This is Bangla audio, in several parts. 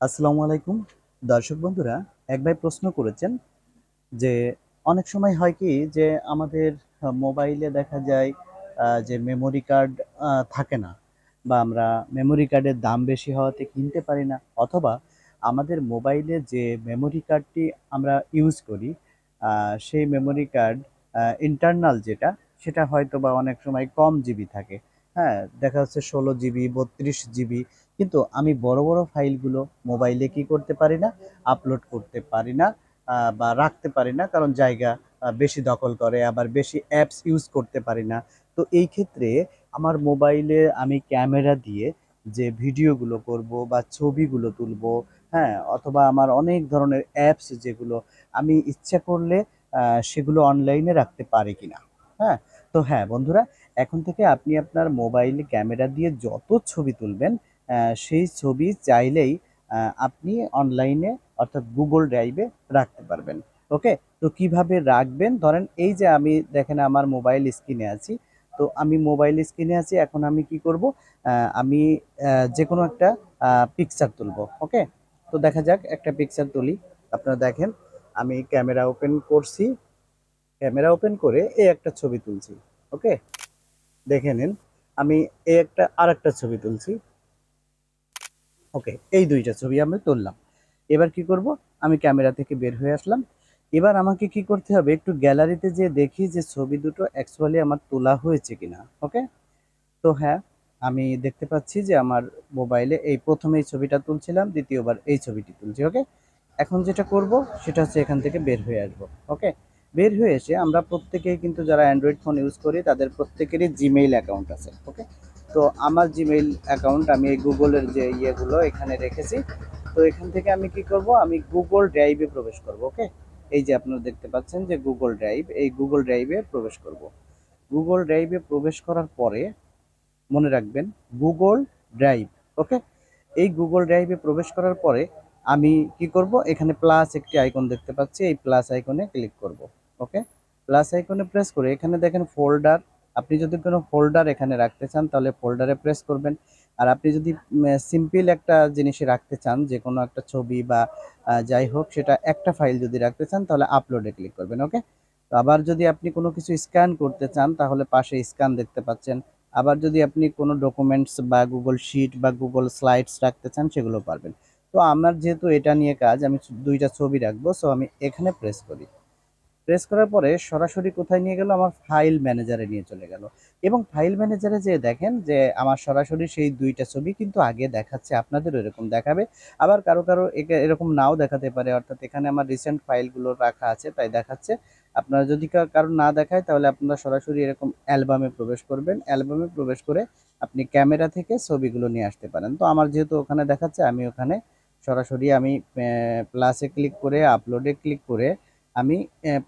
আসসালামু আলাইকুম দর্শক বন্ধুরা। এক ভাই প্রশ্ন করেছেন যে অনেক সময় হয় কি যে আমাদের মোবাইলে দেখা যায় যে মেমোরি কার্ড থাকে না, বা আমরা মেমোরি কার্ডের দাম বেশি হওয়াতে কিনতে পারি না, অথবা আমাদের মোবাইলে যে মেমোরি কার্ডটি আমরা ইউজ করি সেই মেমোরি কার্ড ইন্টারনাল যেটা, সেটা হয়তো বা অনেক সময় কম জিবি থাকে। হ্যাঁ, দেখা যাচ্ছে 16 জিবি 32 জিবি, কিন্তু আমি বড় বড় ফাইলগুলো মোবাইলে কি করতে পারি না, আপলোড করতে পারি না বা রাখতে পারি না, কারণ জায়গা বেশি দখল করে, আবার বেশি অ্যাপস ইউজ করতে পারি না। তো এই ক্ষেত্রে আমার মোবাইলে আমি ক্যামেরা দিয়ে যে ভিডিওগুলো করব বা ছবিগুলো তুলবো, হ্যাঁ, অথবা আমার অনেক ধরনের অ্যাপস যেগুলো আমি ইচ্ছা করলে সেগুলো অনলাইনে রাখতে পারি কিনা। হ্যাঁ, তো হ্যাঁ বন্ধুরা, এখন থেকে আপনি আপনার মোবাইলে ক্যামেরা দিয়ে যত ছবি তুলবেন সেই ছবি চাইলেই আপনি অনলাইনে অর্থাৎ গুগল ড্রাইভে রাখতে পারবেন। ওকে, তো কিভাবে রাখবেন, ধরেন এই যে আমি দেখেন আমার মোবাইল স্ক্রিনে আছি। তো আমি মোবাইল স্ক্রিনে আছি, এখন আমি কি করব, আমি যে কোনো একটা পিকচার তুলবো। ওকে, তো দেখা যাক একটা পিকচার তুলি। আপনারা দেখেন, আমি ক্যামেরা ওপেন করছি, ক্যামেরা ওপেন করে এই একটা ছবি তুলছি। ওকে, দেখে নিন, আমি এই একটা আর একটা ছবি তুলছি। ওকে, এই দুইটা ছবি আমি তুললাম। এবার কি করব, আমি ক্যামেরা থেকে বের হয়ে আসলাম। এবার আমাকে কি করতে হবে, একটু গ্যালারিতে যে দেখি যে ছবি দুটো অ্যাকচুয়ালি আমার তোলা হয়েছে কিনা। ওকে, তো হ্যাঁ, আমি দেখতে পাচ্ছি যে আমার মোবাইলে এই প্রথমে এই ছবিটা তুলছিলাম, দ্বিতীয়বার এই ছবিটি তুলছি। ওকে, এখন যেটা করব সেটা হচ্ছে এখান থেকে বের হয়ে আসব। ওকে, বের হয়ে এসে আমরা প্রত্যেকেই কিন্তু যারা অ্যান্ড্রয়েড ফোন ইউজ করি তাদের প্রত্যেকেরই জিমেইল অ্যাকাউন্ট আছে। ওকে, তো আমার জিমেইল অ্যাকাউন্ট আমি এই গুগলের যে ইয়েগুলো এখানে রেখেছি। তো এখান থেকে আমি কি করব, আমি গুগল ড্রাইভে প্রবেশ করব। ওকে, এই যে আপনারা দেখতে পাচ্ছেন যে গুগল ড্রাইভ, এই গুগল ড্রাইভে প্রবেশ করব। গুগল ড্রাইভে প্রবেশ করার পরে মনে রাখবেন গুগল ড্রাইভ। ওকে, এই গুগল ড্রাইভে প্রবেশ করার পরে আমি কি করব, এখানে প্লাস একটি আইকন দেখতে পাচ্ছি, এই প্লাস আইকনে ক্লিক করব। ওকে, প্লাস আইকনে প্রেস করে এখানে দেখেন ফোল্ডার, আপনি যদি কোনো ফোল্ডার এখানে রাখতে চান তাহলে ফোল্ডারে প্রেস করবেন। আর আপনি যদি সিম্পল একটা জিনিসে রাখতে চান, যে কোনো একটা ছবি বা যাই হোক, সেটা একটা ফাইল যদি রাখতে চান তাহলে আপলোডে ক্লিক করবেন। ওকে, তো আবার যদি আপনি কোনো কিছু স্ক্যান করতে চান তাহলে পাশে স্ক্যান দেখতে পাচ্ছেন। আবার যদি আপনি কোনো ডকুমেন্টস বা গুগল শিট বা গুগল স্লাইডস রাখতে চান সেগুলো পারবেন। তো আমার যেহেতু এটা নিয়ে কাজ, আমি দুইটা ছবি রাখবো, সো আমি এখানে প্রেস করি। প্রেস করার পরে সরাসরি কোথায় নিয়ে গেল, আমার ফাইল ম্যানেজারে নিয়ে চলে গেল। এবং ফাইল ম্যানেজারে যে দেখেন যে আমার সরাসরি সেই দুইটা ছবি কিন্তু আগে দেখাচ্ছে, আপনাদের এরকম দেখাবে। আবার কারো কারো এরকম নাও দেখাতে পারে, অর্থাৎ এখানে আমার রিসেন্ট ফাইলগুলো রাখা আছে তাই দেখাচ্ছে। আপনারা যদি কারো না দেখায় তাহলে আপনারা সরাসরি এরকম অ্যালবামে প্রবেশ করবেন, অ্যালবামে প্রবেশ করে আপনি ক্যামেরা থেকে ছবিগুলো নিয়ে আসতে পারেন। তো আমার যেহেতু ওখানে দেখাচ্ছে, আমি ওখানে সরাসরি আমি প্লাসে ক্লিক করে আপলোডে ক্লিক করে আমি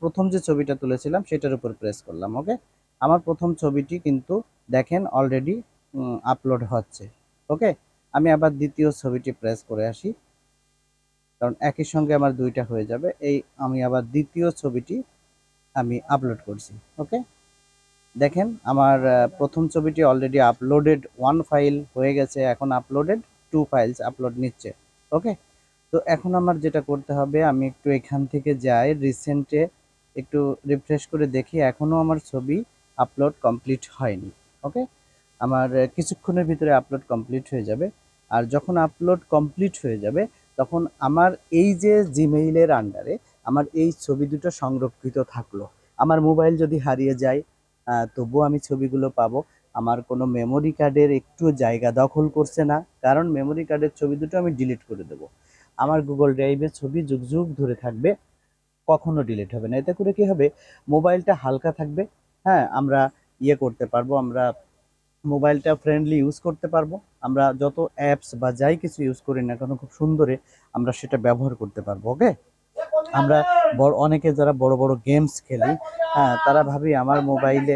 প্রথম যে ছবিটা তুলেছিলাম সেটার উপর প্রেস করলাম। ওকে, আমার প্রথম ছবিটি কিন্তু দেখেন অলরেডি আপলোড হচ্ছে। ওকে, আমি আবার দ্বিতীয় ছবিটি প্রেস করে আসি, কারণ একই সঙ্গে আমার দুইটা হয়ে যাবে। এই আমি আবার দ্বিতীয় ছবিটি আমি আপলোড করছি। ওকে, দেখেন আমার প্রথম ছবিটি অলরেডি আপলোডেড ওয়ান ফাইল হয়ে গেছে, এখন আপলোডেড টু ফাইলস আপলোড নিচ্ছে। ওকে, তো এখন আমার যেটা করতে হবে, আমি একটু এখান থেকে যাই রিসেন্টে, একটু রিফ্রেশ করে দেখি, এখনও আমার ছবি আপলোড কমপ্লিট হয়নি। ওকে, আমার কিছুক্ষণের ভিতরে আপলোড কমপ্লিট হয়ে যাবে। আর যখন আপলোড কমপ্লিট হয়ে যাবে তখন আমার এই যে জিমেইলের আন্ডারে আমার এই ছবি দুটো সংরক্ষিত থাকলো। আমার মোবাইল যদি হারিয়ে যায় তবুও আমি ছবিগুলো পাবো। আমার কোনো মেমোরি কার্ডের একটু জায়গা দখল করছে না, কারণ মেমোরি কার্ডের ছবি দুটো আমি ডিলিট করে দেবো। আমার গুগল ড্রাইভে ছবি যুগ যুগ ধরে থাকবে, কখনো ডিলিট হবে না। এতে করে কি হবে, মোবাইলটা হালকা থাকবে। হ্যাঁ, আমরা ইয়ে করতে পারবো, আমরা মোবাইলটা ফ্রেন্ডলি ইউজ করতে পারবো। আমরা যত অ্যাপস বা যাই কিছু ইউজ করি না কেন খুব সুন্দরে আমরা সেটা ব্যবহার করতে পারবো। ওকে, আমরা অনেকে যারা বড় বড় গেমস খেলি, হ্যাঁ, তারা ভাবি আমার মোবাইলে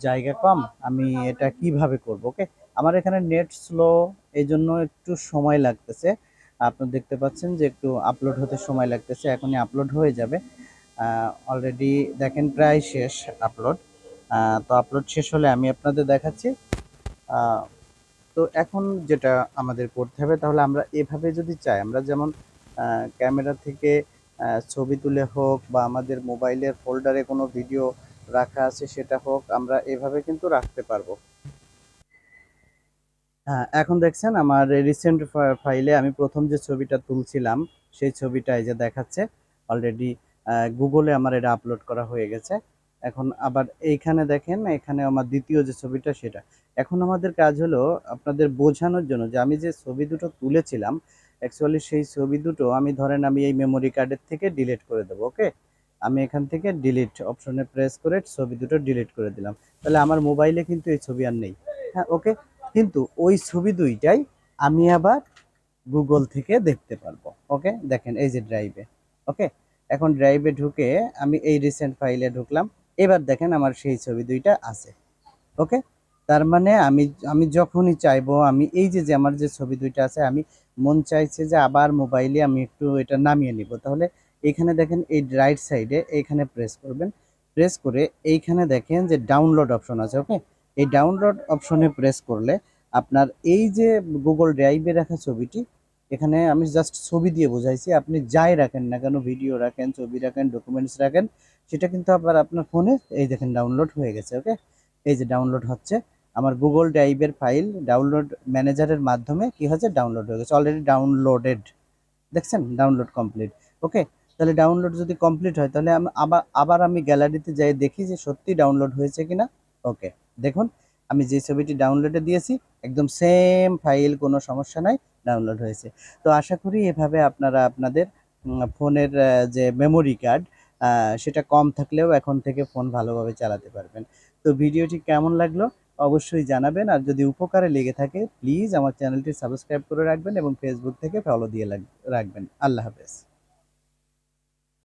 জায়গা কম, আমি এটা কিভাবে করব। ওকে, আমার এখানে নেট স্লো, এই জন্য একটু সময় লাগতেছে। আপনারা দেখতে পাচ্ছেন যে একটু আপলোড হতে সময় লাগতেছে, এখনই আপলোড হয়ে যাবে। অলরেডি দেখেন প্রায় শেষ আপলোড। তো আপলোড শেষ হলে আমি আপনাদের দেখাচ্ছি। তো এখন যেটা আমাদের করতে হবে, তাহলে আমরা এভাবে যদি চাই, আমরা যেমন ক্যামেরা থেকে ছবি তুলে হোক বা আমাদের মোবাইলের ফোল্ডারে কোনো ভিডিও রাখা আছে সেটা হোক, আমরা এভাবে কিন্তু রাখতে পারবো। হ্যাঁ, এখন দেখছেন আমার রিসেন্ট ফাইলে আমি প্রথম যে ছবিটা তুলছিলাম সেই ছবিটা এই যে দেখাচ্ছে অলরেডি গুগলে আমার এটা আপলোড করা হয়ে গেছে। এখন আবার এইখানে দেখেন, এখানে আমার দ্বিতীয় যে ছবিটা সেটা। এখন আমাদের কাজ হলো আপনাদের বোঝানোর জন্য যে আমি যে ছবি দুটো তুলেছিলাম অ্যাকচুয়ালি সেই ছবি দুটো আমি ধরেন আমি এই মেমোরি কার্ডের থেকে ডিলিট করে দেবো। ওকে, আমি এখান থেকে ডিলিট অপশনে প্রেস করে ছবি দুটো ডিলিট করে দিলাম, তাহলে আমার মোবাইলে কিন্তু এই ছবি আর নেই। হ্যাঁ, ওকে। কিন্তু ওই ছবি দুইটাই আমি আবার গুগল থেকে দেখতে পারবো। ওকে, দেখেন এই যে ড্রাইভে। ওকে, এখন ড্রাইভে ঢুকে আমি এই রিসেন্ট ফাইলে ঢুকলাম। এবার দেখেন আমার সেই ছবি দুইটা আছে। ওকে, তার মানে আমি আমি যখনই চাইবো, আমি এই যে যে আমার যে ছবি দুইটা আছে, আমি মন চাইছে যে আবার মোবাইলে আমি একটু এটা নামিয়ে নিব, তাহলে এইখানে দেখেন এই রাইট সাইডে এইখানে প্রেস করবেন। প্রেস করে এইখানে দেখেন যে ডাউনলোড অপশন আছে। ওকে, এই ডাউনলোড অপশনে প্রেস করলে আপনার এই যে গুগল ড্রাইভে রাখা ছবিটি, এখানে আমি জাস্ট ছবি দিয়ে বোঝাইছি, আপনি যাই রাখেন না কেন, ভিডিও রাখেন, ছবি রাখেন, ডকুমেন্টস রাখেন, সেটা কিন্তু আবার আপনার ফোনে এই দেখেন ডাউনলোড হয়ে গেছে। ওকে, এই যে ডাউনলোড হচ্ছে আমার গুগল ড্রাইভের ফাইল ডাউনলোড ম্যানেজারের মাধ্যমে কি হচ্ছে ডাউনলোড হয়ে গেছে, অলরেডি ডাউনলোডেড। দেখছেন ডাউনলোড কমপ্লিট। ওকে, তাহলে ডাউনলোড যদি কমপ্লিট হয় তাহলে আমি আবার আবার আমি গ্যালারিতে যাই দেখি যে সত্যি ডাউনলোড হয়েছে কিনা। ওকে, দেখুন আমি যে ছবিটি ডাউনলোডে দিয়েছি একদম সেম ফাইল, কোনো সমস্যা নাই, ডাউনলোড হয়েছে। তো আশা করি এভাবে আপনারা আপনাদের ফোনের যে মেমোরি কার্ড সেটা কম থাকলেও এখন থেকে ফোন ভালোভাবে চালাতে পারবেন। তো ভিডিওটি কেমন লাগলো অবশ্যই জানাবেন, আর যদি উপকারে লেগে থাকে প্লিজ আমার চ্যানেলটি সাবস্ক্রাইব করে রাখবেন এবং ফেসবুক থেকে ফলো দিয়ে রাখবেন। আল্লাহ হাফেজ।